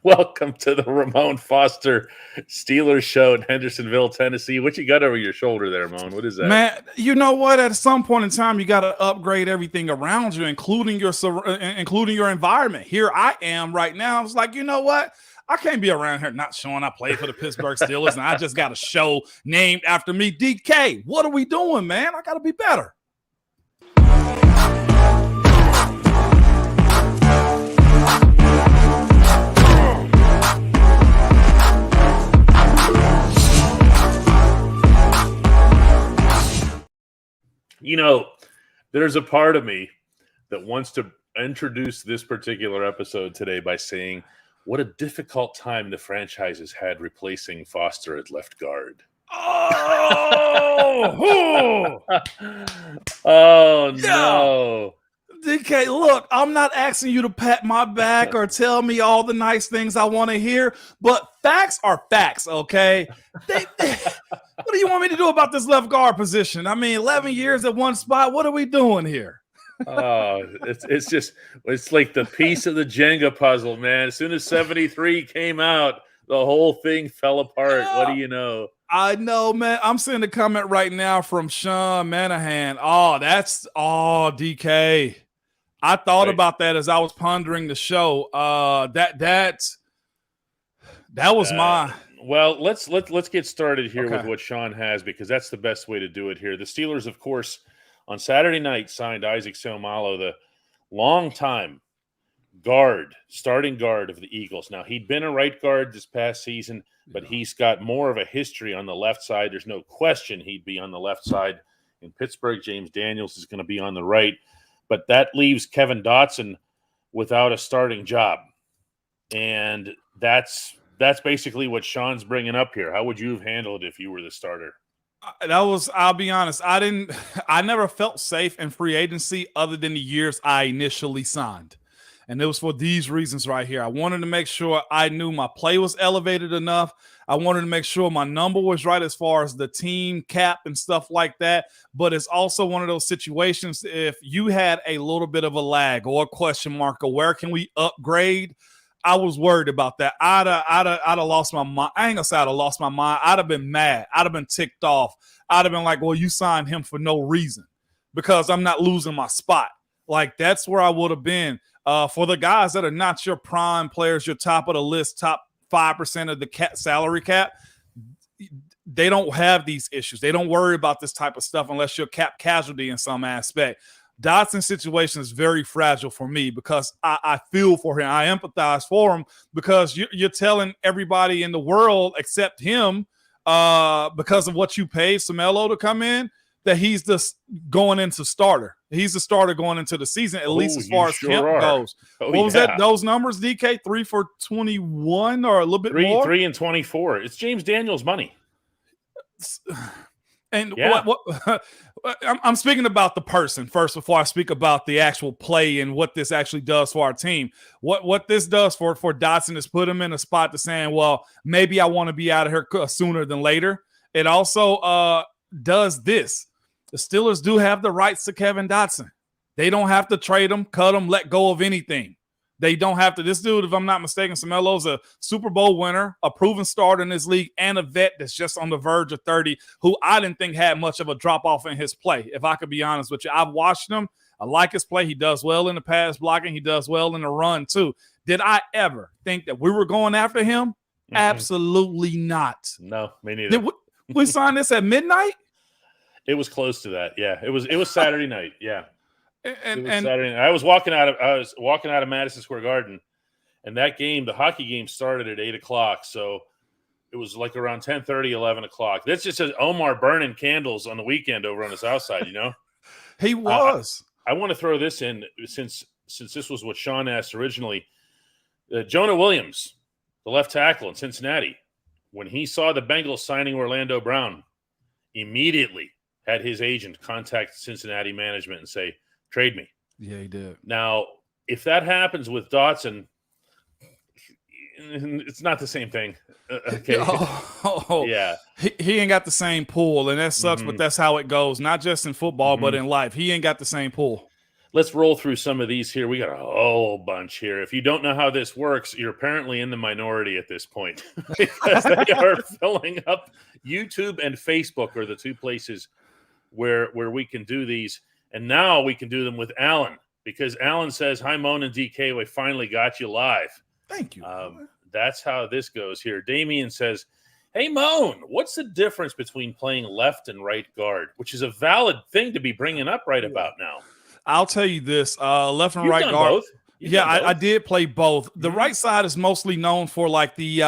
Welcome to the Ramon Foster Steelers show in Hendersonville, Tennessee. What you got over your shoulder there, Ramon? What is that? Man, you know what? At some point in time, you got to upgrade everything around you, including your environment. Here I am right now. It's like, you know what? I can't be around here not showing I played for the Pittsburgh Steelers and I just got a show named after me. DK, what are we doing, man? I got to be better. You know, there's a part of me that wants to introduce this particular episode today by saying what a difficult time the franchise has had replacing Foster at left guard. Oh, oh no. DK, look, I'm not asking you to pat my back or tell me all the nice things I want to hear, but facts are facts, okay? What do you want me to do about this left guard position? I mean, 11 years at one spot. What are we doing here? It's like the piece of the Jenga puzzle, man. As soon as 73 came out, the whole thing fell apart. What do you know? I know, man. I'm seeing a comment right now from Sean Manahan. DK. I thought about that as I was pondering the show. That was my. Well, let's get started here with what Sean has, because that's the best way to do it here. The Steelers, of course, on Saturday night signed Isaac Seumalo, the longtime starting guard of the Eagles. Now, he'd been a right guard this past season, but he's got more of a history on the left side. There's no question he'd be on the left side in Pittsburgh. James Daniels is going to be on the right. But that leaves Kevin Dotson without a starting job. And that's basically what Sean's bringing up here. How would you have handled it if you were the starter? I'll be honest, I never felt safe in free agency other than the years I initially signed. And it was for these reasons right here. I wanted to make sure I knew my play was elevated enough. I wanted to make sure my number was right as far as the team cap and stuff like that. But it's also one of those situations, if you had a little bit of a lag or a question mark or where can we upgrade, I was worried about that. I'd have lost my mind. I ain't gonna say I'd have lost my mind. I'd have been mad. I'd have been ticked off. I'd have been like, well, you signed him for no reason because I'm not losing my spot. Like, that's where I would have been. For the guys that are not your prime players, your top of the list, top 5% of the salary cap, they don't have these issues. They don't worry about this type of stuff unless you're cap casualty in some aspect. Dotson's situation is very fragile for me because I feel for him. I empathize for him because you're telling everybody in the world except him, because of what you paid Seumalo to come in, that he's just going into starter. He's the starter going into the season, at least as far as camp goes. What was that? Those numbers, DK? 3 for 21 or a little bit more? 3 and 24. It's James Daniels' money. And I'm speaking about the person first before I speak about the actual play and what this actually does for our team. What this does for Dotson is put him in a spot to saying, well, maybe I want to be out of here sooner than later. It also does this. The Steelers do have the rights to Kevin Dotson. They don't have to trade him, cut him, let go of anything. They don't have to. This dude, if I'm not mistaken, Seumalo's a Super Bowl winner, a proven starter in this league, and a vet that's just on the verge of 30, who I didn't think had much of a drop-off in his play, if I could be honest with you. I've watched him. I like his play. He does well in the pass blocking. He does well in the run, too. Did I ever think that we were going after him? Mm-hmm. Absolutely not. No, me neither. Did we signed this at midnight? It was close to that. Yeah, it was Saturday night. Yeah. And Saturday night. I was walking out of Madison Square Garden, and that game, the hockey game, started at 8:00. So it was like around 10:30, 11 o'clock. That's just says Omar burning candles on the weekend over on the South Side. You know, he was. I want to throw this in since this was what Sean asked originally. Jonah Williams, the left tackle in Cincinnati, when he saw the Bengals signing Orlando Brown, immediately had his agent contact Cincinnati management and say, trade me. Yeah, he did. Now, if that happens with Dotson, it's not the same thing. Okay. Yeah. He ain't got the same pull, and that sucks, but that's how it goes. Not just in football, but in life. He ain't got the same pull. Let's roll through some of these here. We got a whole bunch here. If you don't know how this works, you're apparently in the minority at this point because they are filling up. YouTube and Facebook are the two places where we can do these. And now we can do them with Alan because Alan says, "Hi, Moan and DK. We finally got you live." Thank you. That's how this goes here. Damien says, "Hey, Moan, what's the difference between playing left and right guard?" Which is a valid thing to be bringing up right about now. I'll tell you this, left and You've right done guard. both. Yeah, I did play both. The right side is mostly known for like the,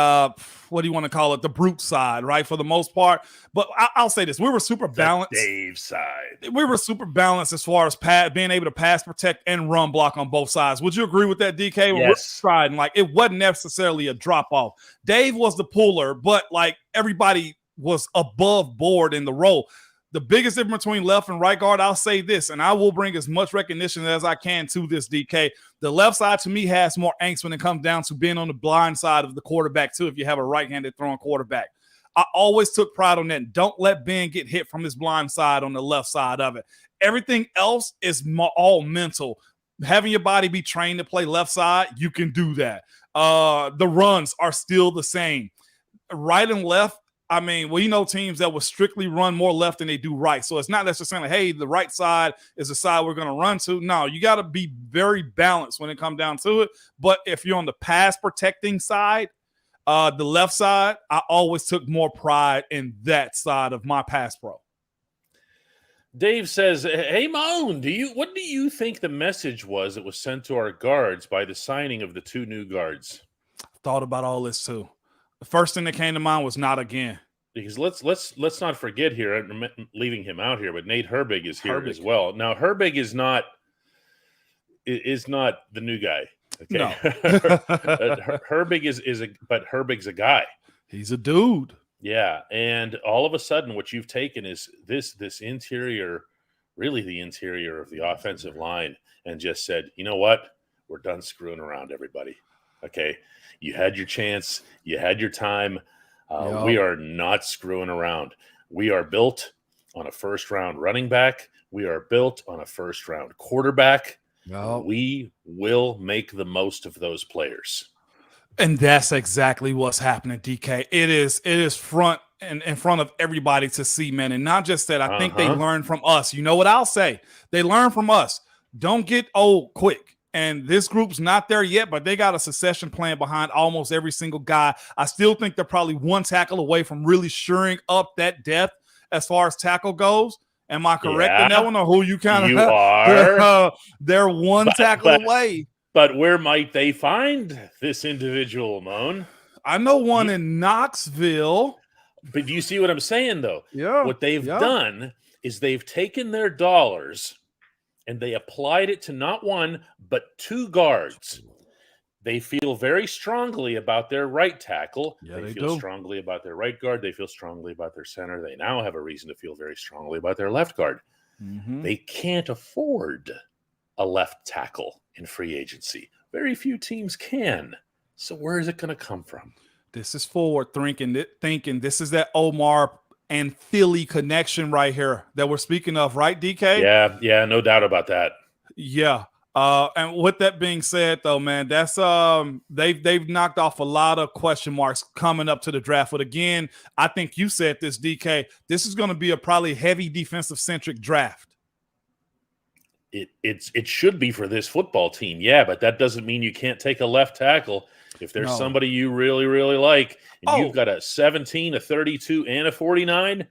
what do you want to call it? The brute side, right? For the most part. But I'll say this. We were super balanced. Dave side. We were super balanced as far as being able to pass, protect, and run block on both sides. Would you agree with that, DK? Yes. And like it wasn't necessarily a drop-off. Dave was the puller, but like everybody was above board in the role. The biggest difference between left and right guard, I'll say this, and I will bring as much recognition as I can to this, DK. The left side, to me, has more angst when it comes down to being on the blind side of the quarterback, too, if you have a right-handed throwing quarterback. I always took pride on that. Don't let Ben get hit from his blind side on the left side of it. Everything else is all mental. Having your body be trained to play left side, you can do that. The runs are still the same. Right and left, I mean, we know teams that will strictly run more left than they do right. So it's not necessarily, hey, the right side is the side we're going to run to. No, you got to be very balanced when it comes down to it. But if you're on the pass protecting side, the left side, I always took more pride in that side of my pass pro. Dave says, "Hey, Moan, what do you think the message was that was sent to our guards by the signing of the two new guards?" Thought about all this too. The first thing that came to mind was not again. Because let's not forget here, I'm leaving him out here, but Nate Herbig is here as well. Now, Herbig is not the new guy. Okay, No. Herbig but Herbig's a guy. He's a dude. Yeah, and all of a sudden, what you've taken is this interior, really the interior of the offensive line, and just said, you know what, we're done screwing around, everybody. Okay, you had your chance, you had your time. We are not screwing around. We are built on a first-round running back. We are built on a first-round quarterback. We will make the most of those players. And that's exactly what's happening, DK. It is front and in front of everybody to see, man. And not just that, I think they learn from us. You know what I'll say? They learn from us. Don't get old quick. And this group's not there yet, but they got a succession plan behind almost every single guy. I still think they're probably one tackle away from really shoring up that depth as far as tackle goes. Am I correct in that one, or who you kind of? You are. They're one tackle away. But where might they find this individual, Moan? I know one in Knoxville. But do you see what I'm saying, though? Yeah. What they've done is they've taken their dollars and they applied it to not one, but two guards. They feel very strongly about their right tackle. Yeah, they feel do. strongly about their right guard. They feel strongly about their center. They now have a reason to feel very strongly about their left guard. Mm-hmm. They can't afford a left tackle in free agency. Very few teams can. So where is it going to come from? This is forward thinking. This is that Omar and Philly connection right here that we're speaking of, right, DK? Yeah, no doubt about that. Yeah. And with that being said, though, man, that's they've knocked off a lot of question marks coming up to the draft. But again, I think you said this, DK. This is going to be a probably heavy defensive centric draft. It should be for this football team, yeah, but that doesn't mean you can't take a left tackle. If there's somebody you really, really like, and you've got a 17, a 32, and a 49,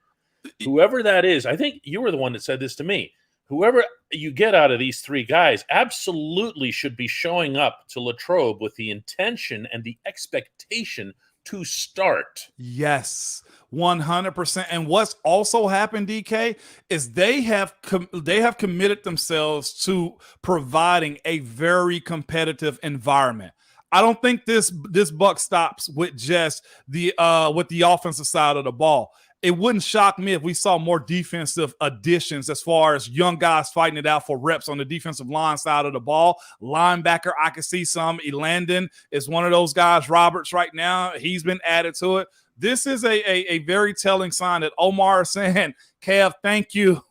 whoever that is, I think you were the one that said this to me. Whoever you get out of these three guys absolutely should be showing up to Latrobe with the intention and the expectation to start. Yes, 100%. And what's also happened, DK, is they have committed themselves to providing a very competitive environment. I don't think this buck stops with just the offensive side of the ball. It wouldn't shock me if we saw more defensive additions as far as young guys fighting it out for reps on the defensive line side of the ball. Linebacker, I can see some. Elandon is one of those guys. Roberts right now, he's been added to it. This is a very telling sign that Omar is saying, Kev, thank you.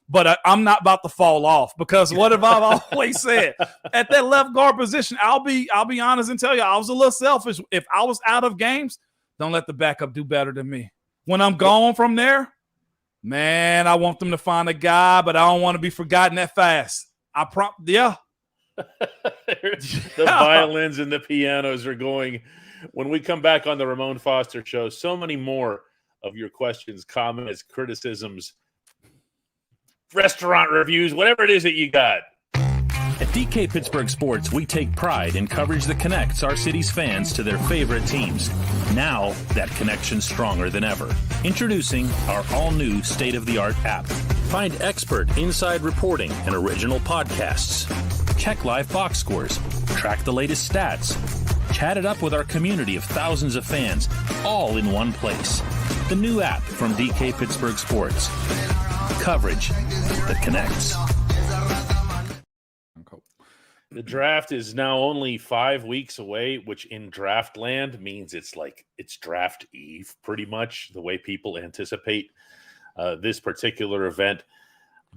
but I'm not about to fall off, because what have I always said? At that left guard position, I'll be honest and tell you, I was a little selfish. If I was out of games, don't let the backup do better than me. When I'm gone from there, man, I want them to find a guy, but I don't want to be forgotten that fast. The violins and the pianos are going. When we come back on the Ramon Foster Show, so many more of your questions, comments, criticisms, restaurant reviews, whatever it is that you got. At DK Pittsburgh Sports, we take pride in coverage that connects our city's fans to their favorite teams. Now, that connection's stronger than ever. Introducing our all-new state-of-the-art app. Find expert inside reporting and original podcasts. Check live box scores. Track the latest stats. Chat it up with our community of thousands of fans, all in one place. The new app from DK Pittsburgh Sports. Coverage that connects. The draft is now only 5 weeks away, which in draft land means it's draft eve, pretty much, the way people anticipate this particular event.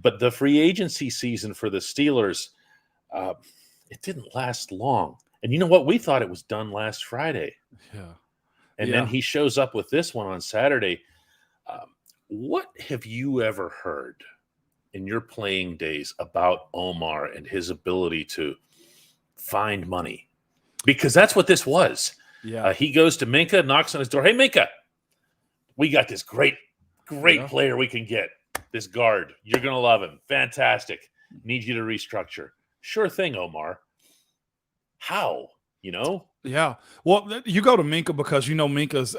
But the free agency season for the Steelers, it didn't last long. And you know what? We thought it was done last Friday. Yeah. And then he shows up with this one on Saturday. What have you ever heard in your playing days about Omar and his ability to find money? Because that's what this was. Yeah. He goes to Minka, knocks on his door. Hey, Minka, we got this great player we can get. This guard. You're going to love him. Fantastic. Need you to restructure. Sure thing, Omar. How? Yeah. Well, you go to Minka because Minka's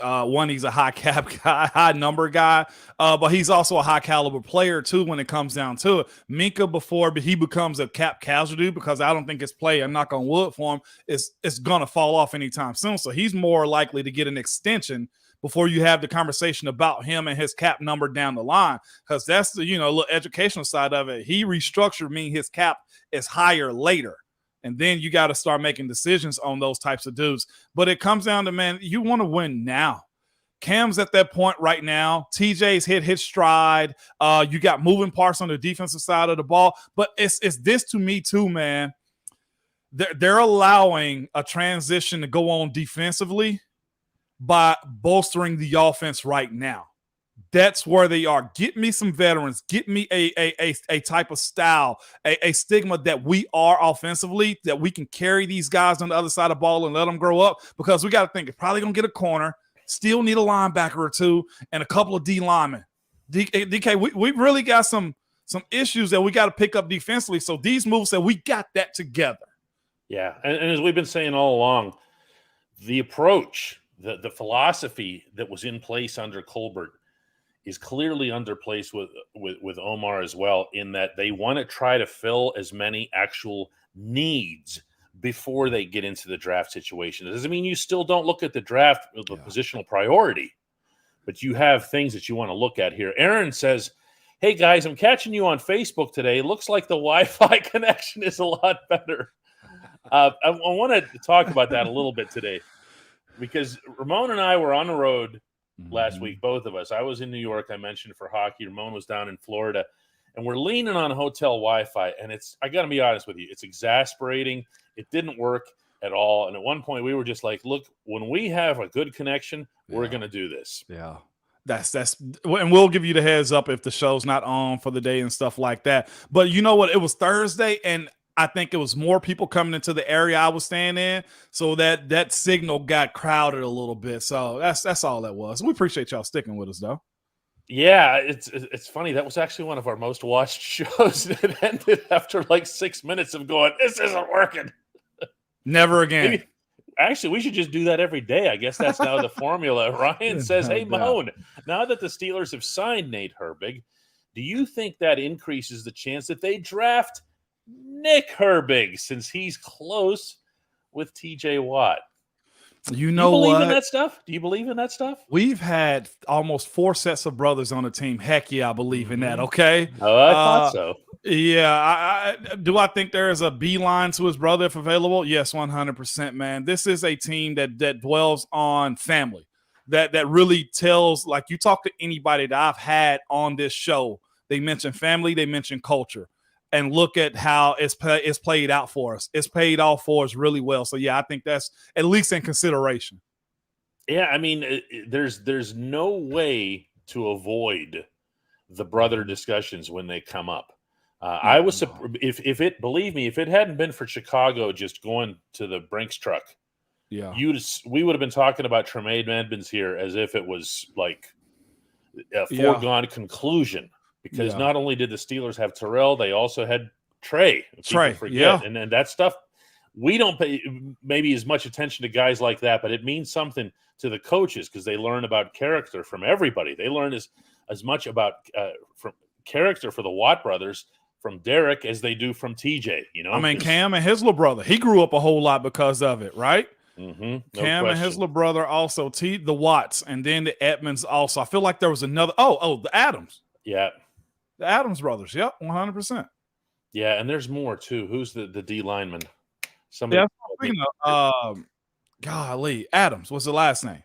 he's a high cap guy, high number guy, but he's also a high caliber player too when it comes down to it. Minka, before he becomes a cap casualty, because I don't think his play, and knock on wood for him, it's gonna fall off anytime soon. So he's more likely to get an extension before you have the conversation about him and his cap number down the line, because that's the little educational side of it. He restructured, meaning his cap is higher later. And then you got to start making decisions on those types of dudes. But it comes down to, man, you want to win now. Cam's at that point right now. TJ's hit his stride. You got moving parts on the defensive side of the ball. But it's this to me too, man. They're allowing a transition to go on defensively by bolstering the offense right now. That's where they are. Get me some veterans. Get me a type of style, a stigma that we are offensively, that we can carry these guys on the other side of the ball and let them grow up. Because we got to think, they're probably going to get a corner, still need a linebacker or two, and a couple of D linemen. DK, we really got some issues that we got to pick up defensively. So these moves that we got that together. Yeah, and as we've been saying all along, the approach, the philosophy that was in place under Colbert is clearly under place with Omar as well, in that they want to try to fill as many actual needs before they get into the draft situation. It doesn't mean you still don't look at the draft with a positional priority, but you have things that you want to look at here. Aaron says, hey guys, I'm catching you on Facebook today. Looks like the Wi-Fi connection is a lot better. I want to talk about that a little bit today, because Ramon and I were on the road last week, both of us. I was in New York, I mentioned, for hockey. Ramon was down in Florida, and we're leaning on hotel Wi-Fi, and I got to be honest with you, it's exasperating. It didn't work at all, and at one point we were just like, look, when we have a good connection, we're going to do this. Yeah. That's and we'll give you the heads up if the show's not on for the day and stuff like that. But you know what? It was Thursday, and I think it was more people coming into the area I was staying in, so that signal got crowded a little bit. So that's all that was. We appreciate y'all sticking with us, though. Yeah, it's funny. That was actually one of our most watched shows. It ended after like 6 minutes of going, this isn't working. Never again. Maybe, actually, we should just do that every day. I guess that's now the formula. Ryan says, hey, Moan, now that the Steelers have signed Nate Herbig, do you think that increases the chance that they draft Nick Herbig, since he's close with TJ Watt? You know what? Do you believe in that stuff? We've had almost 4 sets of brothers on the team. Heck yeah, I believe in that. Okay. Oh, I thought so. Yeah. I think there is a beeline to his brother if available? Yes, 100%, man. This is a team that dwells on family. That really tells, like, you talk to anybody that I've had on this show, they mention family, they mention culture. And look at how it's played out for us. It's paid off for us really well. So, yeah, I think that's at least in consideration. Yeah, I mean, there's no way to avoid the brother discussions when they come up. I was if it hadn't been for Chicago just going to the Brinks truck, we would have been talking about Tremaine Edmonds here as if it was like a foregone conclusion. Because not only did the Steelers have Terrell, they also had Trey. And that stuff, we don't pay maybe as much attention to guys like that, but it means something to the coaches because they learn about character from everybody. They learn as much about from character for the Watt brothers from Derek as they do from TJ. I mean, Cam and his little brother, he grew up a whole lot because of it, right? Mm-hmm. Cam and his little brother also, the Watts, and then the Edmonds also. I feel like there was another. The Adams. Yeah. The Adams brothers, 100%. Yeah, and there's more too. Who's the D lineman? Somebody. Golly, Adams. What's the last name?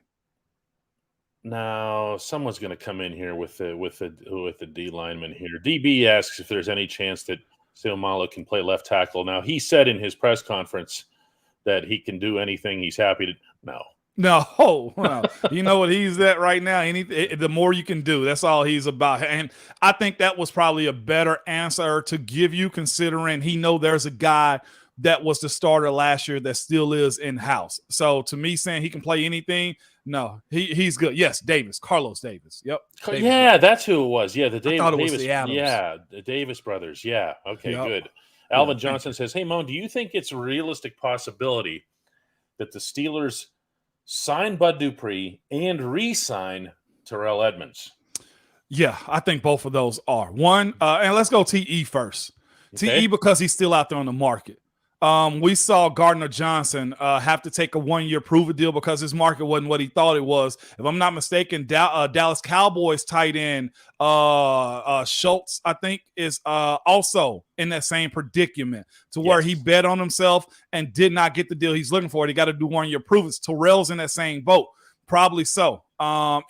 Now, someone's going to come in here with the D lineman here. DB asks if there's any chance that Seumalo can play left tackle. Now, he said in his press conference that he can do anything. He's happy to. No, you know what he's at right now. The more you can do, that's all he's about. And I think that was probably a better answer to give you, considering he know there's a guy that was the starter last year that still is in house. So to me, saying he can play anything, no, he's good. Yes, Carlos Davis. Yep. That's who it was. Yeah, the Davis. Was the Adams. Yeah, the Davis brothers. Yeah. Okay, good. Alvin Johnson says, "Hey, Moan, do you think it's a realistic possibility that the Steelers sign Bud Dupree and re-sign Terrell Edmonds?" Yeah, I think both of those are. One, and let's go TE first. Okay. TE because he's still out there on the market. We saw Gardner Johnson have to take a 1-year prove-it deal because his market wasn't what he thought it was. If I'm not mistaken, Dallas Cowboys tight end Schultz, I think, is also in that same predicament to where he bet on himself and did not get the deal he's looking for. He got to do 1-year prove-it. Terrell's in that same boat. Probably so.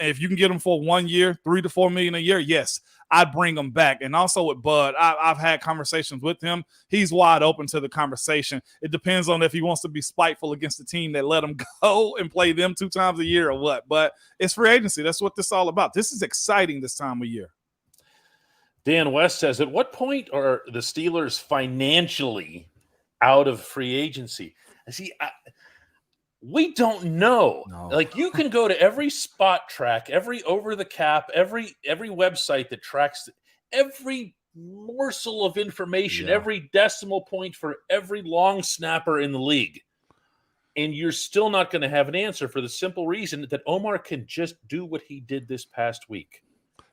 If you can get him for 1 year, $3 to $4 million a year, yes, I'd bring him back. And also with Bud, I've had conversations with him. He's wide open to the conversation. It depends on if he wants to be spiteful against the team that let him go and play them 2 times a year or what. But it's free agency. That's what this is all about. This is exciting this time of year. Dan West says, at what point are the Steelers financially out of free agency? We don't know. No. Like, you can go to every spot track, every over the cap, every website that tracks every morsel of information, every decimal point for every long snapper in the league. And you're still not going to have an answer for the simple reason that Omar can just do what he did this past week.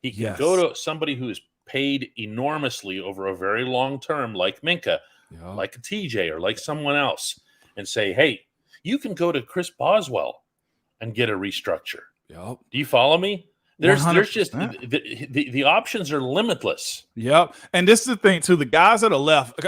He can go to somebody who is paid enormously over a very long term, like Minka, like a TJ, or like someone else, and say, hey, you can go to Chris Boswell and get a restructure. Yep. Do you follow me? There's 100%. just the options are limitless. Yep. And this is the thing too, the guys that are left,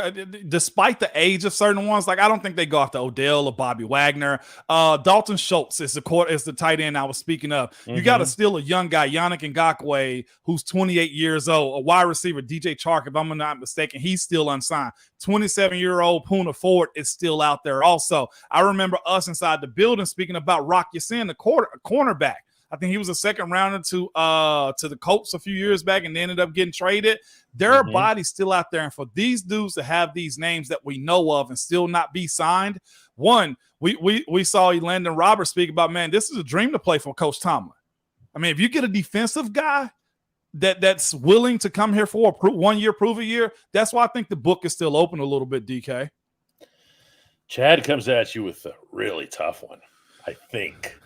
despite the age of certain ones, like I don't think they go after Odell or Bobby Wagner. Dalton Schultz is the tight end I was speaking of. You got to steal a young guy, Yannick Ngakoue, who's 28 years old, a wide receiver, DJ Chark, if I'm not mistaken, he's still unsigned. 27-year-old Puna Ford is still out there also. I remember us inside the building speaking about Rock Ya-Sin, the cornerback. I think he was a second rounder to the Colts a few years back and they ended up getting traded. There are bodies still out there. And for these dudes to have these names that we know of and still not be signed, one, we saw Landon Roberts speak about, man, this is a dream to play for Coach Tomlin. I mean, if you get a defensive guy that's willing to come here for a 1 year, prove a year, that's why I think the book is still open a little bit, DK. Chad comes at you with a really tough one, I think.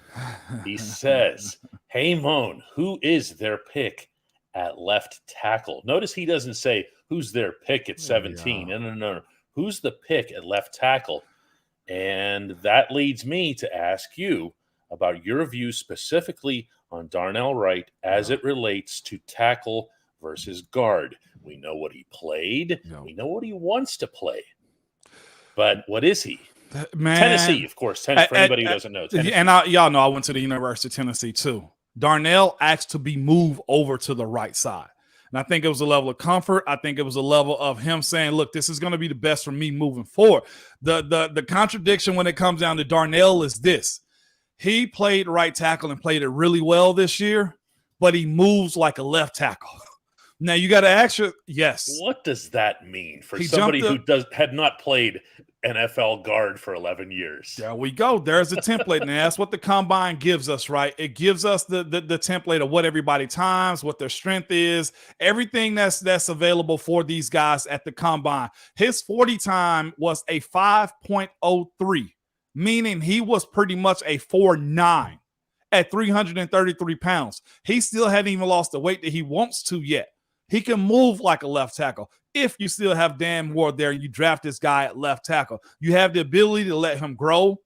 He says, hey, Moan, who is their pick at left tackle? Notice he doesn't say who's their pick at 17. No. Who's the pick at left tackle? And that leads me to ask you about your view specifically on Darnell Wright as it relates to tackle versus guard. We know what he played. We know what he wants to play. But what is he? Man, Tennessee, of course. For anybody who doesn't know. Tennessee. And y'all know I went to the University of Tennessee too. Darnell asked to be moved over to the right side. And I think it was a level of comfort. I think it was a level of him saying, look, this is going to be the best for me moving forward. The contradiction when it comes down to Darnell is this. He played right tackle and played it really well this year, but he moves like a left tackle. Now you got to ask you, yes. What does that mean for somebody who had not played NFL guard for 11 years? There we go. There's a template, and that's what the combine gives us, right? It gives us the template of what everybody times, what their strength is, everything that's available for these guys at the combine. His 40 time was a 5.03, meaning he was pretty much a 4.9 at 333 pounds. He still hadn't even lost the weight that he wants to yet. He can move like a left tackle. If you still have Dan Moore there and you draft this guy at left tackle, you have the ability to let him grow,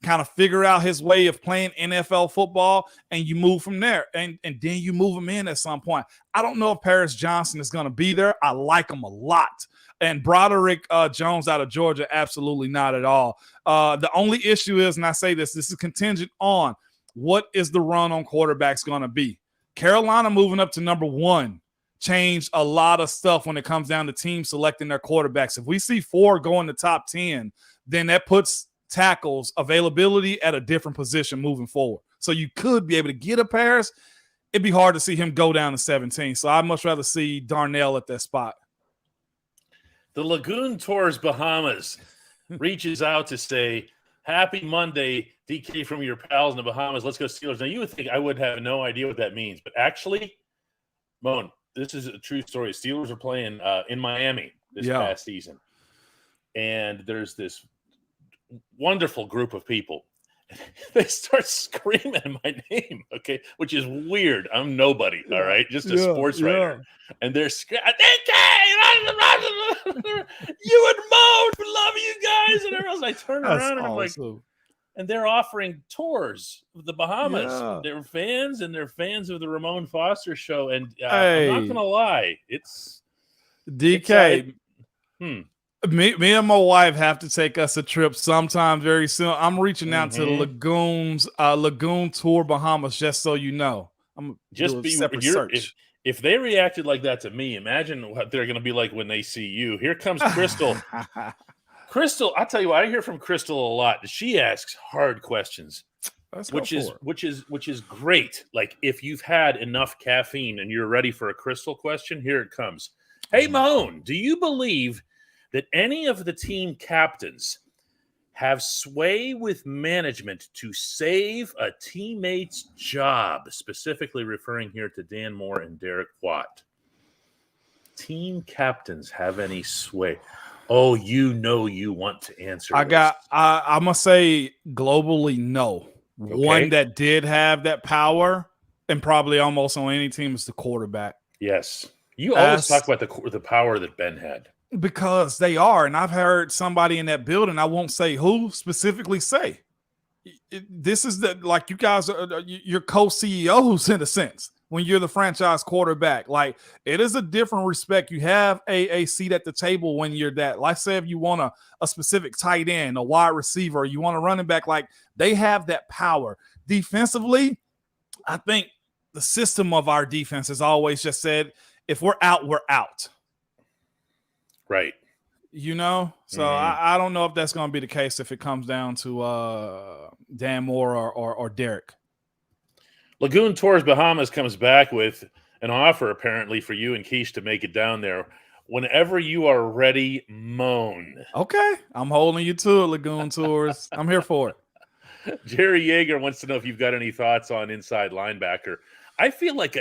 kind of figure out his way of playing NFL football, and you move from there. And then you move him in at some point. I don't know if Paris Johnson is going to be there. I like him a lot. And Broderick Jones out of Georgia, absolutely not at all. The only issue is, and I say this is contingent on what is the run on quarterbacks going to be. Carolina moving up to number 1 changed a lot of stuff when it comes down to teams selecting their quarterbacks. If we see 4 go in the top 10, then that puts tackles availability at a different position moving forward. So you could be able to get a Paris. It'd be hard to see him go down to 17. So I'd much rather see Darnell at that spot. The Lagoon Tours Bahamas reaches out to say, happy Monday, DK from your pals in the Bahamas. Let's go Steelers. Now, you would think I would have no idea what that means, but actually, Moan, this is a true story. Steelers are playing in Miami this past season. And there's this wonderful group of people. They start screaming my name, okay, which is weird. I'm nobody, all right? Just a sports writer. And they're screaming, you and Mo, love you guys. And everyone's like, turn around and I'm like, and they're offering tours of the Bahamas. Yeah. They're fans, and they're fans of the Ramon Foster show. And I'm not going to lie. It's DK. Me and my wife have to take us a trip sometime very soon. I'm reaching out to the Lagoon Tour Bahamas, just so you know. I'm just be separate search. If they reacted like that to me, imagine what they're going to be like when they see you. Here comes Crystal. Crystal, I'll tell you what, I hear from Crystal a lot. She asks hard questions, which is great. Like, if you've had enough caffeine and you're ready for a Crystal question, here it comes. Hey, Moan, do you believe that any of the team captains have sway with management to save a teammate's job, specifically referring here to Dan Moore and Derek Watt? Team captains have any sway? Oh, you want to answer. I'm going to say globally, no. Okay. One that did have that power, and probably almost on any team, is the quarterback. Yes. You always talk about the power that Ben had. Because they are, and I've heard somebody in that building, I won't say who, specifically say, this is like you guys are your co-CEOs in a sense when you're the franchise quarterback. Like, it is a different respect. You have a seat at the table when you're that. Like, say if you want a specific tight end, a wide receiver, you want a running back, like, they have that power. Defensively, I think the system of our defense has always just said, if we're out, we're out. Right. You know? So I don't know if that's going to be the case if it comes down to Dan Moore or Derek. Lagoon Tours Bahamas comes back with an offer, apparently, for you and Keish to make it down there. Whenever you are ready, Moan. Okay. I'm holding you to it, Lagoon Tours. I'm here for it. Jerry Yeager wants to know if you've got any thoughts on inside linebacker. I feel like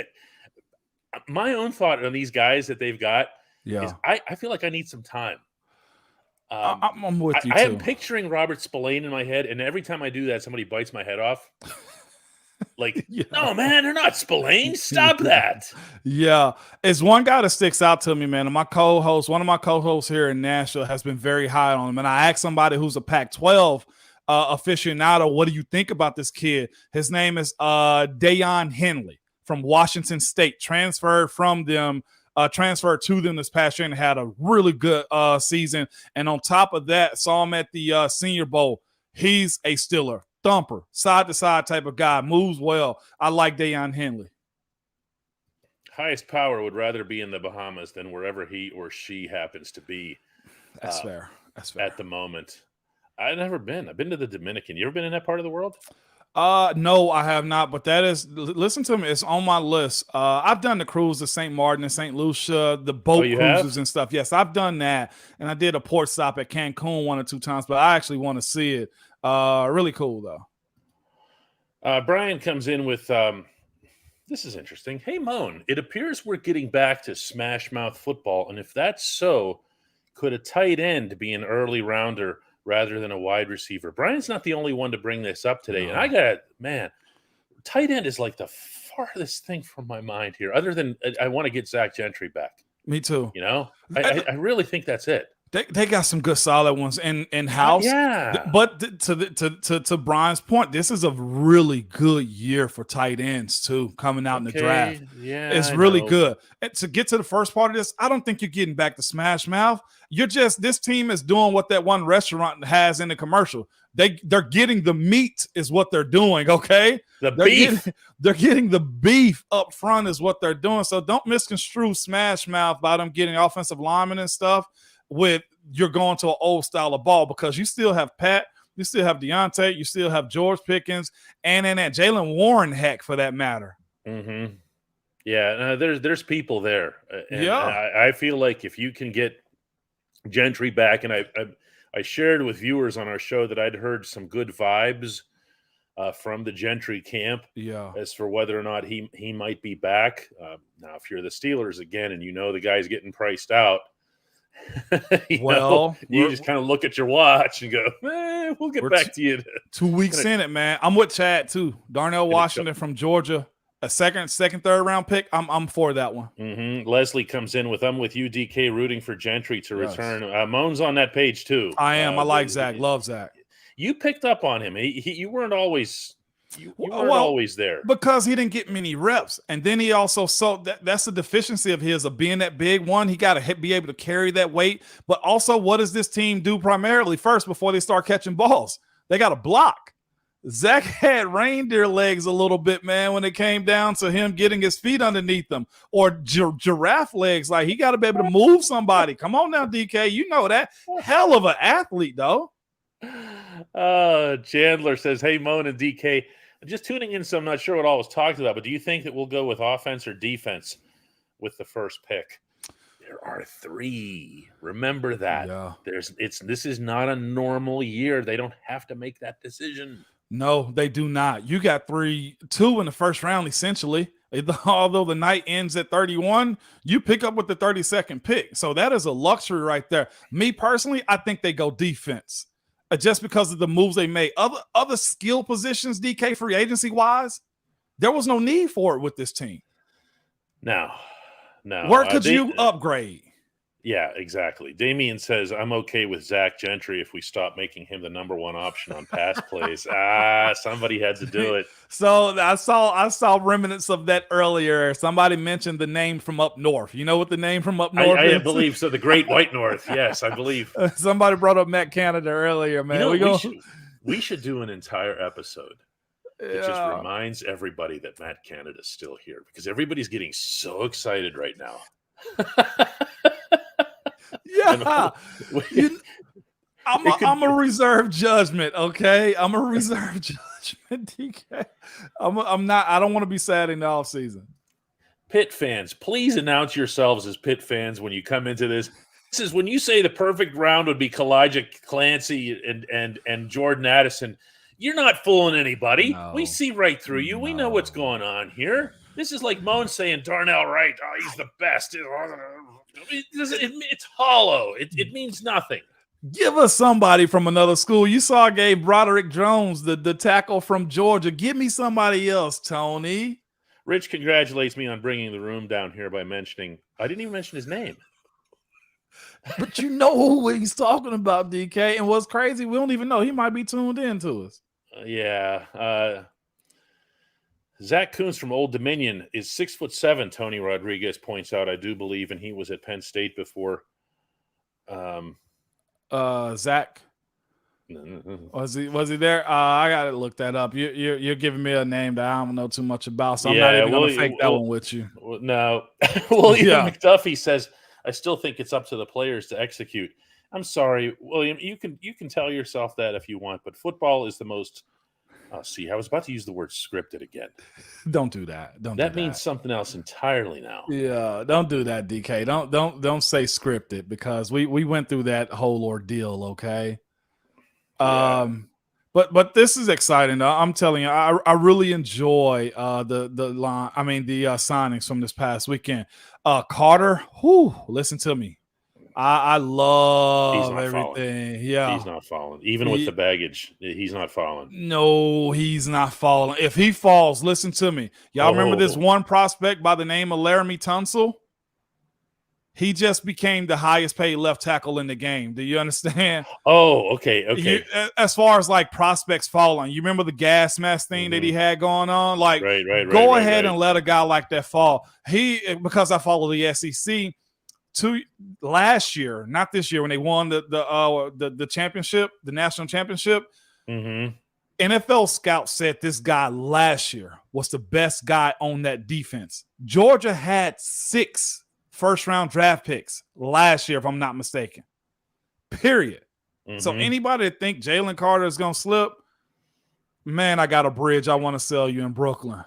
my own thought on these guys that they've got is I feel like I need some time. I'm with you, I am picturing Robert Spillane in my head, and every time I do that, somebody bites my head off. Like, no, man, they're not Spillane. Stop that. Yeah. It's one guy that sticks out to me, man. And one of my co-hosts here in Nashville has been very high on him. And I asked somebody who's a Pac-12 aficionado, what do you think about this kid? His name is Dejan Henley from Washington State, transferred to them this past year and had a really good season. And on top of that, saw him at the Senior Bowl. He's a Steeler. Thumper, side-to-side type of guy, moves well. I like Dejan Henley. Highest power would rather be in the Bahamas than wherever he or she happens to be. That's fair. That's fair. At the moment. I've never been. I've been to the Dominican. You ever been in that part of the world? No, I have not, but that is, listen to me, it's on my list. I've done the cruise to St. Martin and St. Lucia, the boat cruises and stuff. Yes, I've done that. And I did a port stop at Cancun 1 or 2 times, but I actually want to see it. Really cool though. Brian comes in with, this is interesting. Hey, Moan, it appears we're getting back to smash mouth football. And if that's so, could a tight end be an early rounder rather than a wide receiver? Brian's not the only one to bring this up today. No. And tight end is like the farthest thing from my mind here, other than I want to get Zach Gentry back. Me too. You know, I really think that's it. They got some good solid ones in house. Yeah. But to Brian's point, this is a really good year for tight ends too, coming out in the draft. Yeah. It's really good. And to get to the first part of this, I don't think you're getting back to smash mouth. This team is doing what that one restaurant has in the commercial. They're getting the meat is what they're doing, okay? They're getting the beef up front is what they're doing. So don't misconstrue smash mouth by them getting offensive linemen and stuff with you're going to an old style of ball, because you still have Pat, you still have Deontay, you still have George Pickens, and then that Jalen Warren, heck, for that matter. Mm-hmm. Yeah, there's people there. And I feel like if you can get Gentry back, and I shared with viewers on our show that I'd heard some good vibes from the Gentry camp as for whether or not he might be back. Now, if you're the Steelers again and you know the guy's getting priced out, you just kind of look at your watch and go, we'll get back to you. 2 weeks in it, man. I'm with Chad too. Darnell Washington from Georgia, a second, third round pick. I'm for that one. Mm-hmm. Leslie comes in with, I'm with you, DK, rooting for Gentry to return. Moan's on that page too. I am. I like Zach. Love Zach. You picked up on him. You weren't always. You weren't always there because he didn't get many reps, and then he also that's a deficiency of his of being that big one. He got to be able to carry that weight, but also what does this team do primarily first before they start catching balls? They got to block. Zach had reindeer legs a little bit, man, when it came down to him getting his feet underneath them, or giraffe legs. Like, he got to be able to move somebody. Come on now, DK. You know that. Hell of an athlete, though. Chandler says, hey, Moan and DK, just tuning in, so I'm not sure what all was talked about, but do you think that we'll go with offense or defense with the first pick? There are 3. Remember that. Yeah. This is not a normal year. They don't have to make that decision. No, they do not. You got 2 in the first round, essentially. Although the night ends at 31, you pick up with the 32nd pick. So that is a luxury right there. Me personally, I think they go defense. Just because of the moves they made. Other skill positions, DK, free agency wise, there was no need for it with this team. No. Where could you upgrade? Yeah, exactly. Damian says, I'm okay with Zach Gentry if we stop making him the number 1 option on pass plays. Somebody had to do it. So I saw remnants of that earlier. Somebody mentioned the name from up north. You know what the name from up north is? I believe so. The Great White North. Yes, I believe. Somebody brought up Matt Canada earlier, man. We should do an entire episode. It just reminds everybody that Matt Canada's still here, because everybody's getting so excited right now. Yeah, I'm a reserve judgment. Okay, I'm a reserve judgment. DK, I'm not. I don't want to be sad in the off season. Pitt fans, please announce yourselves as Pitt fans when you come into this. This is when you say the perfect round would be Kalijah Clancy and Jordan Addison. You're not fooling anybody. No. We see right through you. We know what's going on here. This is like Moan saying Darnell Wright. Oh, he's the best. It's hollow. It means nothing. Give us somebody from another school. You saw I gave Broderick Jones, the tackle from Georgia. Give me somebody else, Tony. Rich congratulates me on bringing the room down here by mentioning – I didn't even mention his name. But you know who he's talking about, DK. And what's crazy, we don't even know. He might be tuned in to us. Zach Kuntz from Old Dominion is 6'7", Tony Rodriguez points out, I do believe, and he was at Penn State before. Zach? Was he there? I gotta look that up. You're giving me a name that I don't know too much about, so I'm not even gonna fake that one with you. No, William McDuffie says, "I still think it's up to the players to execute." I'm sorry, William. You can tell yourself that if you want, but football is the most. I was about to use the word scripted again. Don't do that. That means something else entirely now. Yeah, don't do that, DK. Don't say scripted, because we went through that whole ordeal. Okay. Yeah. But this is exciting. I'm telling you, I really enjoy the signings from this past weekend. Carter, listen to me. I love everything. Falling. Yeah, he's not falling. Even with the baggage, he's not falling. No, he's not falling. If he falls, listen to me. Y'all remember this one prospect by the name of Laramie Tunsil? He just became the highest paid left tackle in the game. Do you understand? Oh, okay. As far as like prospects falling, you remember the gas mask thing that he had going on? Like, go ahead and let a guy like that fall. Because I follow the SEC. Last year, not this year, when they won the championship, the national championship, NFL scouts said this guy last year was the best guy on that defense. Georgia had 6 first-round draft picks last year, if I'm not mistaken. Period. So anybody that think Jalen Carter is going to slip, man, I got a bridge I want to sell you in Brooklyn.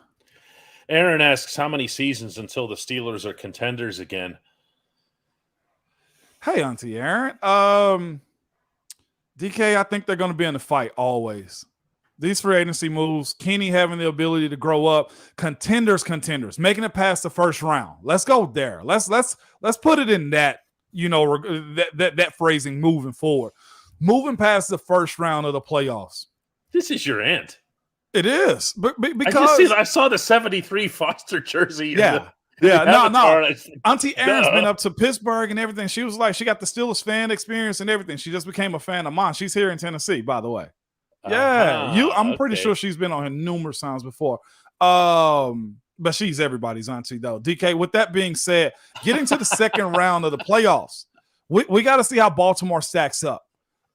Aaron asks, how many seasons until the Steelers are contenders again? Hey, Auntie Aaron. DK, I think they're going to be in the fight always. These free agency moves, Kenny having the ability to grow up, contenders, making it past the first round. Let's go there. Let's put it in that, that phrasing moving forward. Moving past the first round of the playoffs. This is your aunt. It is. But because I saw the 73 Foster jersey. Yeah. No. Auntie Aaron's been up to Pittsburgh and everything. She was like, she got the Steelers fan experience and everything. She just became a fan of mine. She's here in Tennessee, by the way. Yeah, I'm pretty sure she's been on here numerous times before. But she's everybody's auntie, though. DK, with that being said, getting to the second round of the playoffs, we got to see how Baltimore stacks up.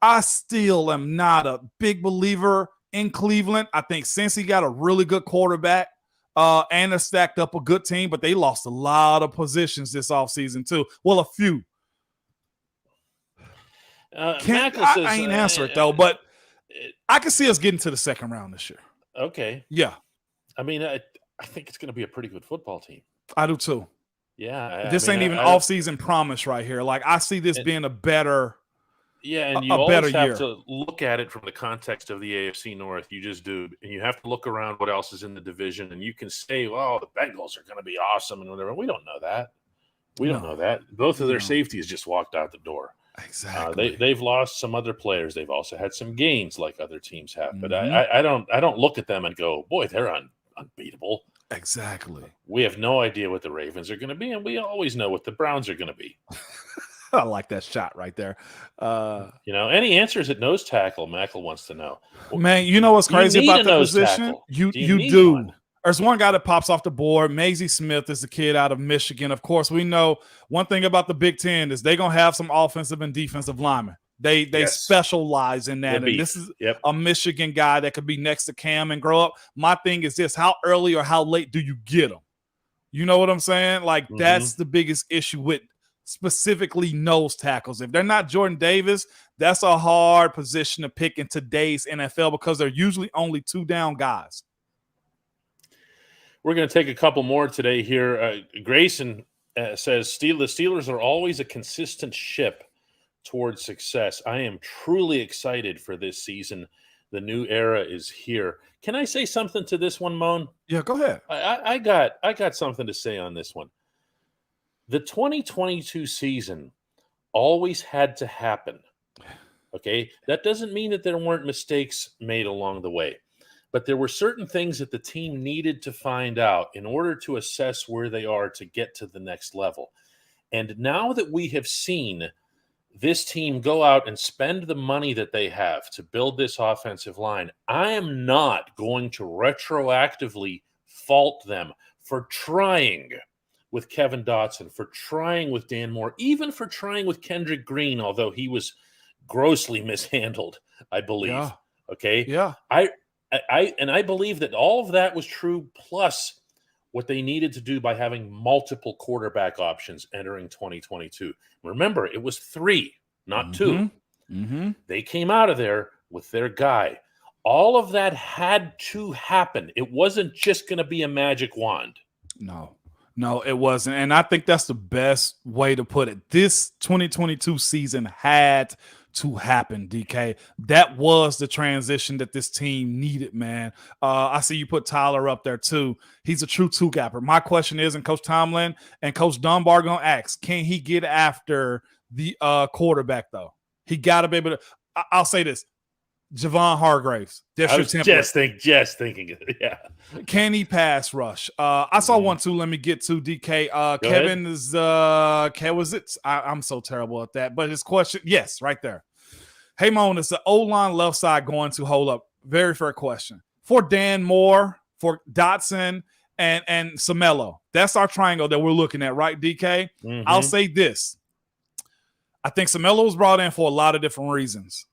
I still am not a big believer in Cleveland. I think Cincy got a really good quarterback. And they stacked up a good team, but they lost a lot of positions this offseason too. Well, a few. I ain't answer it though, but I can see us getting to the second round this year. Okay. Yeah. I mean, I think it's going to be a pretty good football team. I do too. Yeah. This ain't even offseason promise right here. Like, I see this being a better. Yeah, and you always have to look at it from the context of the AFC North. You just do. And you have to look around what else is in the division. And you can say, well, the Bengals are going to be awesome and whatever. We don't know that. We don't know that. Both of their safeties just walked out the door. Exactly. They've lost some other players. They've also had some gains like other teams have. But I don't look at them and go, boy, they're unbeatable. Exactly. We have no idea what the Ravens are going to be, and we always know what the Browns are going to be. I like that shot right there. Any answers at nose tackle, Mackle wants to know. Man, you know what's crazy about the position? Tackle? You do. There's one guy that pops off the board. Maisie Smith is the kid out of Michigan. Of course, we know one thing about the Big Ten is they're going to have some offensive and defensive linemen. They specialize in that. And this is a Michigan guy that could be next to Cam and grow up. My thing is this: how early or how late do you get him? You know what I'm saying? Like, that's the biggest issue with specifically nose tackles. If they're not Jordan Davis, that's a hard position to pick in today's NFL because they're usually only 2 down guys. We're going to take a couple more today here. Grayson says, the Steelers are always a consistent ship towards success. I am truly excited for this season. The new era is here. Can I say something to this one, Moan? Yeah, go ahead. I got something to say on this one. The 2022 season always had to happen. Okay? That doesn't mean that there weren't mistakes made along the way. But there were certain things that the team needed to find out in order to assess where they are to get to the next level. And now that we have seen this team go out and spend the money that they have to build this offensive line, I am not going to retroactively fault them for trying with Kevin Dotson, for trying with Dan Moore, even for trying with Kendrick Green, although he was grossly mishandled I believe. Yeah. Okay. Yeah. I believe that all of that was true, plus what they needed to do by having multiple quarterback options entering 2022. Remember, it was 3, not 2. Mm-hmm. They came out of there with their guy. All of that had to happen. It wasn't just going to be a magic wand. No, it wasn't. And I think that's the best way to put it. This 2022 season had to happen, DK. That was the transition that this team needed, man. I see you put Tyler up there too. He's a true two-gapper. My question is, and Coach Tomlin and Coach Dunbar going to ask, can he get after the quarterback, though? He got to be able to. I'll say this. Javon Hargraves. I was just thinking it. Yeah. Can he pass rush? I saw one too. Let me get to DK. Kevin ahead. Is was it? I'm so terrible at that. But his question, yes, right there. Hey, Moan, is the O-line left side going to hold up? Very fair question. For Dan Moore, for Dotson, and Seumalo. That's our triangle that we're looking at, right, DK? Mm-hmm. I'll say this. I think Seumalo was brought in for a lot of different reasons.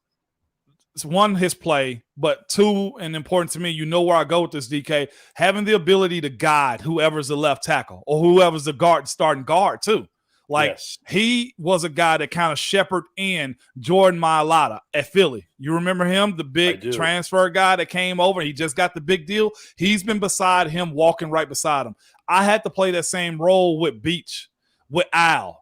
It's one, his play, but two, and important to me, you know where I go with this, DK, having the ability to guide whoever's the left tackle or whoever's the starting guard too. Like, yes. He was a guy that kind of shepherded in Jordan Mailata at Philly. You remember him, the big transfer guy that came over. He just got the big deal. He's been beside him, walking right beside him. I had to play that same role with Beach, with Al.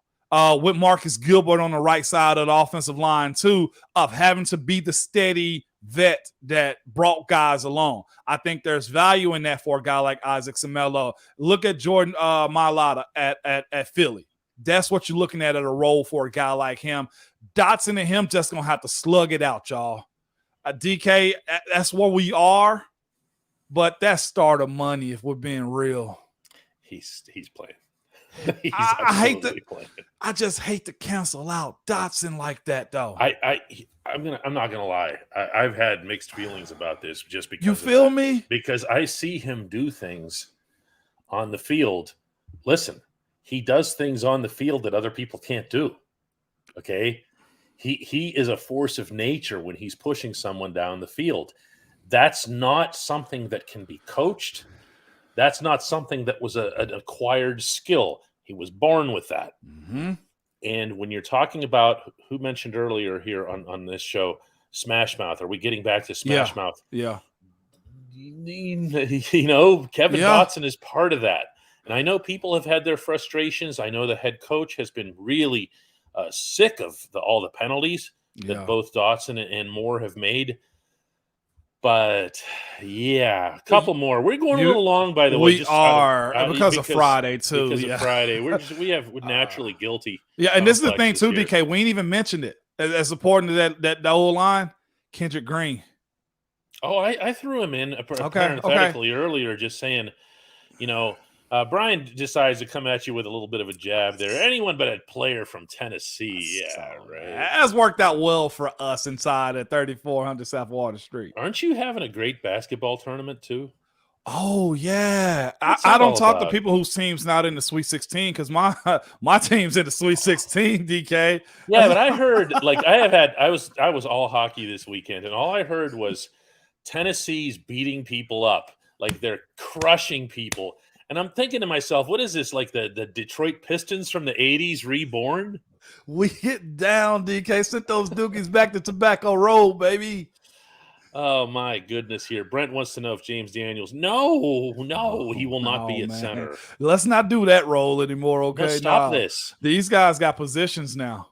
With Marcus Gilbert on the right side of the offensive line, too, of having to be the steady vet that brought guys along. I think there's value in that for a guy like Isaac Seumalo. Look at Jordan Mailata at Philly. That's what you're looking at a role for a guy like him. Dotson and him just going to have to slug it out, y'all. DK, that's where we are, but that's starter money if we're being real. He's playing. I just hate to cancel out Dotson like that, though. I'm not gonna lie. I've had mixed feelings about this just because you feel me? Because I see him do things on the field. Listen, he does things on the field that other people can't do. Okay, he is a force of nature when he's pushing someone down the field. That's not something that can be coached. That's not something that was an acquired skill. He was born with that. Mm-hmm. And when you're talking about who mentioned earlier here on this show, Smash Mouth, are we getting back to Smash Mouth? Yeah. You know, Kevin Dotson is part of that. And I know people have had their frustrations. I know the head coach has been really sick of all the penalties that both Dotson and Moore have made. But, a couple more. We're going a little long, by the way. Because of Friday, too. Because of Friday. We're naturally guilty. Yeah, and this is the thing, too, DK. We ain't even mentioned it. As important to that whole line, Kendrick Green. Oh, I threw him in parenthetically earlier, just saying, Brian decides to come at you with a little bit of a jab there. Anyone but a player from Tennessee. Yeah, right. That's worked out well for us inside at 3400 South Water Street. Aren't you having a great basketball tournament, too? Oh, yeah. I don't talk to people whose team's not in the Sweet 16 because my team's in the Sweet 16, DK. Yeah, but I heard, I was all hockey this weekend, and all I heard was Tennessee's beating people up. Like, they're crushing people. And I'm thinking to myself, what is this, like the Detroit Pistons from the 80s reborn? We hit down, DK. Sent those dookies back to Tobacco Road, baby. Oh, my goodness here. Brent wants to know if James Daniels. No, he will not be at center. Let's not do that role anymore, okay? Let's stop this. These guys got positions now.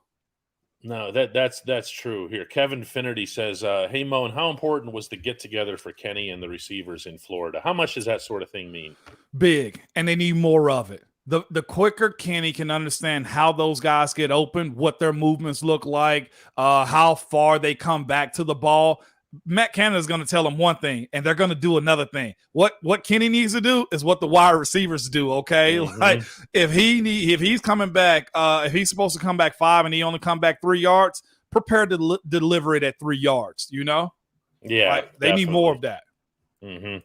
No, that's true. Here, Kevin Finnerty says, hey, Mo, and how important was the get-together for Kenny and the receivers in Florida? How much does that sort of thing mean? Big, and they need more of it. The quicker Kenny can understand how those guys get open, what their movements look like, how far they come back to the ball, Matt Canada is going to tell him one thing, and they're going to do another thing. What Kenny needs to do is what the wide receivers do, okay? Mm-hmm. Like, if he's coming back, if he's supposed to come back 5 and he only come back 3 yards, prepare to deliver it at 3 yards, Yeah. Like, they need more of that. Mm-hmm.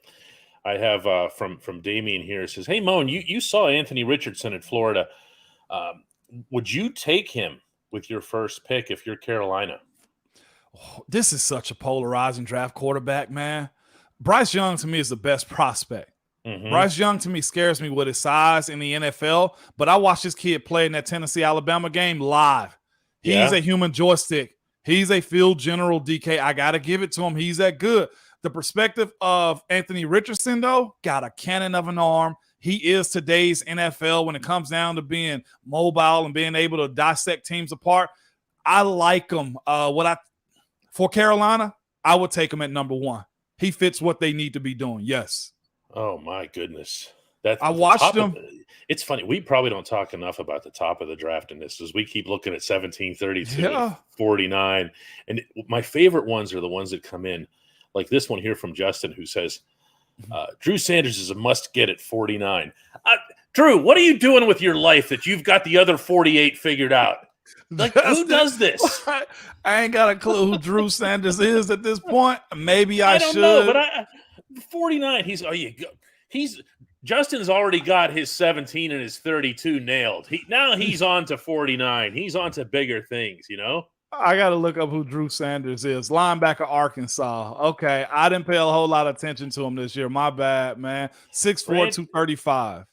I have from Damien here. It says, hey, Moan, you saw Anthony Richardson at Florida. Would you take him with your first pick if you're Carolina? This is such a polarizing draft quarterback, man. Bryce Young to me is the best prospect. Mm-hmm. Bryce Young to me scares me with his size in the NFL, but I watched this kid play in that Tennessee-Alabama game live. He's a human joystick. He's a field general, DK. I got to give it to him. He's that good. The perspective of Anthony Richardson, though, got a cannon of an arm. He is today's NFL when it comes down to being mobile and being able to dissect teams apart. I like him. For Carolina, I would take him at number 1. He fits what they need to be doing. Yes. Oh my goodness. I watched him. It's funny. We probably don't talk enough about the top of the draft in this, as we keep looking at 17, 32, 49. And my favorite ones are the ones that come in, like this one here from Justin, who says, Drew Sanders is a must get at 49. Drew, what are you doing with your life that you've got the other 48 figured out? Like, who does this? I ain't got a clue who Drew Sanders is at this point. Maybe I don't should. know, but 49. Justin's already got his 17 and his 32 nailed. Now he's on to 49. He's on to bigger things, you know? I got to look up who Drew Sanders is. Linebacker, Arkansas. Okay, I didn't pay a whole lot of attention to him this year. My bad, man. 6'4", 235.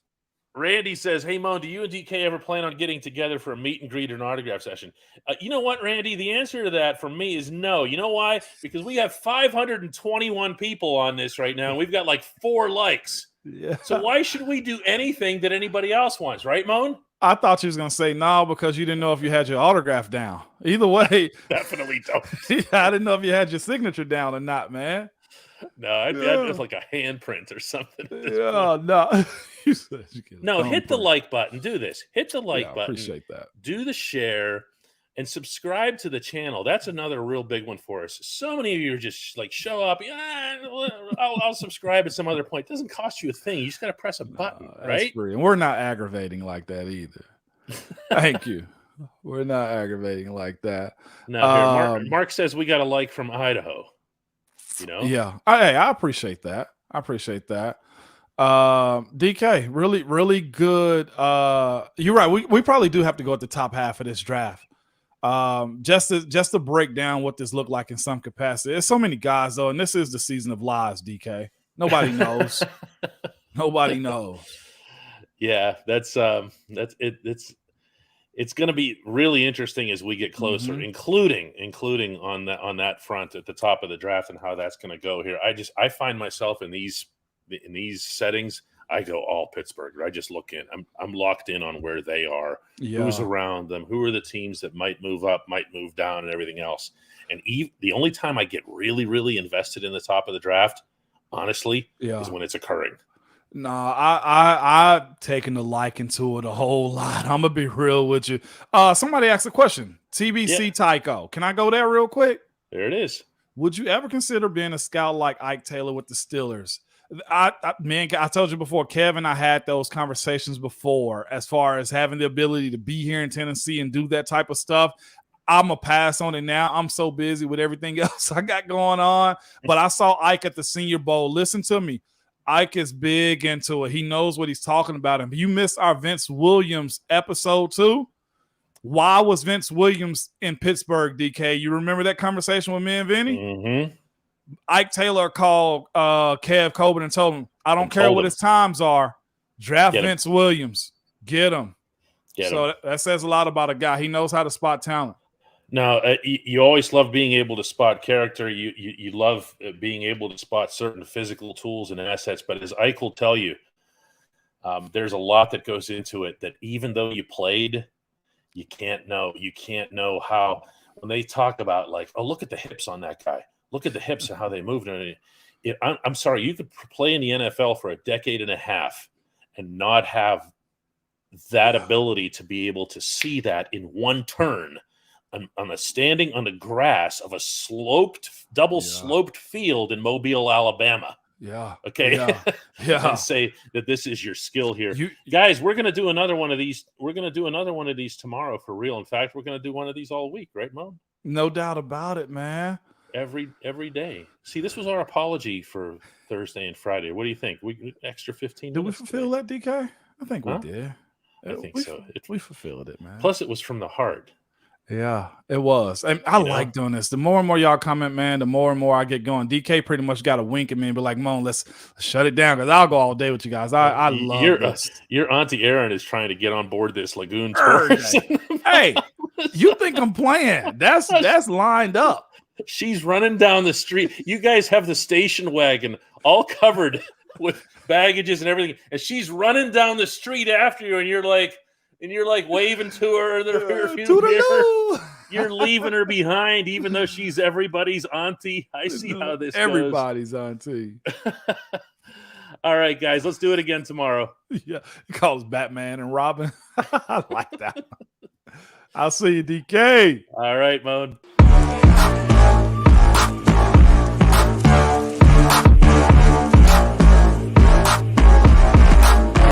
Randy says, hey, Mo, do you and DK ever plan on getting together for a meet and greet or an autograph session? You know what, Randy? The answer to that for me is no. You know why? Because we have 521 people on this right now, and we've got like 4 likes. Yeah. So why should we do anything that anybody else wants, right, Moan? I thought you was going to say no because you didn't know if you had your autograph down. Either way. Definitely don't. I didn't know if you had your signature down or not, man. No, I'd have like a handprint or something. Yeah, no. No, hit the like button. Do this. Hit the like button. Appreciate that. Do the share and subscribe to the channel. That's another real big one for us. So many of you are just like, show up. Yeah, I'll subscribe at some other point. It doesn't cost you a thing. You just got to press a button, right? Free. And we're not aggravating like that either. Thank you. We're not aggravating like that. No, Mark says we got a like from Idaho. You know? Yeah. I appreciate that. DK, really good. You're right. We probably do have to go at the top half of this draft. Just to break down what this looked like in some capacity. There's so many guys though, and this is the season of lies, DK. Nobody knows. Nobody knows. Yeah, that's it. It's going to be really interesting as we get closer, including on that front at the top of the draft and how that's going to go here. I find myself in these settings. I go all Pittsburgh. I just look in. I'm locked in on where they are, who's around them, who are the teams that might move up, might move down, and everything else. And the only time I get really, really invested in the top of the draft, honestly, is when it's occurring. No, I've taken a liking to it a whole lot. I'm gonna be real with you. Somebody asked a question. TBC Tycho. Can I go there real quick? There it is. Would you ever consider being a scout like Ike Taylor with the Steelers? I told you before, Kev and I had those conversations before as far as having the ability to be here in Tennessee and do that type of stuff. I'm a pass on it now. I'm so busy with everything else I got going on. But I saw Ike at the Senior Bowl. Listen to me. Ike is big into it. He knows what he's talking about. And you missed our Vince Williams episode 2. Why was Vince Williams in Pittsburgh, DK? You remember that conversation with me and Vinny? Mm-hmm. Ike Taylor called Kev Coburn and told him, I don't care what his times are. Draft Vince Williams. Get him. That says a lot about a guy. He knows how to spot talent. Now, you always love being able to spot character. You love being able to spot certain physical tools and assets. But as Ike will tell you, there's a lot that goes into it that even though you played, you can't know. You can't know how – when they talk about like, oh, look at the hips on that guy. Look at the hips and how they move. I'm sorry, you could play in the NFL for a decade and a half and not have that ability to be able to see that in one turn on a standing on the grass of a double sloped field in Mobile, Alabama. Yeah. Okay. Yeah. And say that this is your skill here. Guys, we're going to do another one of these. We're going to do another one of these tomorrow for real. In fact, we're going to do one of these all week, right, Mo? No doubt about it, man. Every day. See, this was our apology for Thursday and Friday. What do you think? We extra 15 minutes. Did we fulfill today? that, DK? I think we did. I think so. We fulfilled it, man. Plus, it was from the heart. Yeah, it was. And I like doing this. The more and more y'all comment, man, the more and more I get going. DK pretty much got a wink at me and be like, Moan, let's shut it down because I'll go all day with you guys. I love this. Your Auntie Erin is trying to get on board this lagoon tour. Hey, you think I'm playing? That's lined up. She's running down the street. You guys have the station wagon all covered with baggages and everything, and she's running down the street after you, and you're like waving to her in the rear view mirror. You're leaving her behind, even though she's everybody's auntie. I see how this everybody's goes. Auntie. All right, guys, let's do it again tomorrow. Yeah, he calls Batman and Robin. I like that. I'll see you, DK. All right, Moan.